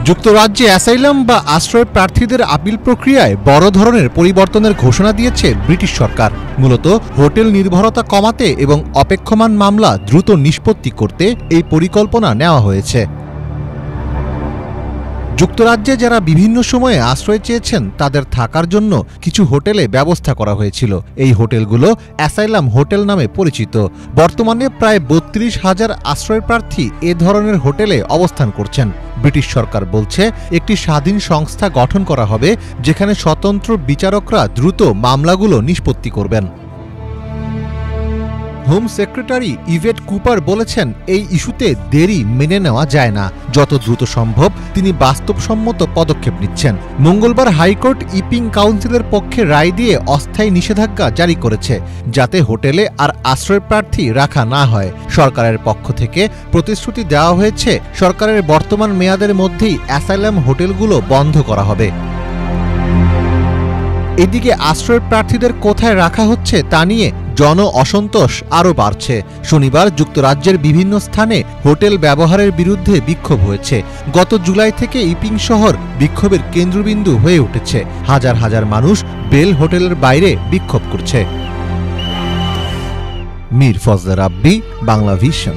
যুক্তরাজ্যে অ্যাসাইলাম বা আশ্রয় প্রার্থীদের আপিল প্রক্রিয়ায় বড় ধরনের পরিবর্তনের ঘোষণা দিয়েছে ব্রিটিশ সরকার। মূলত হোটেল নির্ভরতা কমাতে এবং অপেক্ষমান মামলা দ্রুত নিষ্পত্তি করতে এই পরিকল্পনা নেওয়া হয়েছে। যুক্তরাজ্যে যারা বিভিন্ন সময়ে আশ্রয় চেয়েছেন তাদের থাকার জন্য কিছু হোটেলে ব্যবস্থা করা হয়েছিল। এই হোটেলগুলো অ্যাসাইলাম হোটেল নামে পরিচিত। বর্তমানে প্রায় ৩২,০০০ আশ্রয়প্রার্থী এ ধরনের হোটেলে অবস্থান করছেন। ব্রিটিশ সরকার বলছে একটি স্বাধীন সংস্থা গঠন করা হবে যেখানে স্বতন্ত্র বিচারকরা দ্রুত মামলাগুলো নিষ্পত্তি করবেন। হোম সেক্রেটারি ইভেট কুপার বলেছেন, এই ইস্যুতে দেরি মেনে নেওয়া যায় না। যত দ্রুত সম্ভব তিনি বাস্তবসম্মত পদক্ষেপ নিচ্ছেন। মঙ্গলবার হাইকোর্ট ইপিং কাউন্সিলের পক্ষে রায় দিয়ে অস্থায়ী নিষেধাজ্ঞা জারি করেছে যাতে হোটেলে আর আশ্রয়প্রার্থী রাখা না হয়। সরকারের পক্ষ থেকে প্রতিশ্রুতি দেওয়া হয়েছে সরকারের বর্তমান মেয়াদের মধ্যেই অ্যাসাইলাম হোটেলগুলো বন্ধ করা হবে। এদিকে আশ্রয় প্রার্থীদের কোথায় রাখা হচ্ছে তা নিয়ে জন অসন্তোষ আরও বাড়ছে। শনিবার যুক্তরাজ্যের বিভিন্ন স্থানে হোটেল ব্যবহারের বিরুদ্ধে বিক্ষোভ হয়েছে। গত জুলাই থেকে ইপিং শহর বিক্ষোভের কেন্দ্রবিন্দু হয়ে উঠেছে। হাজার হাজার মানুষ বেল হোটেলের বাইরে বিক্ষোভ করছে। মীর ফজলে রাব্বি, বাংলা ভিশন।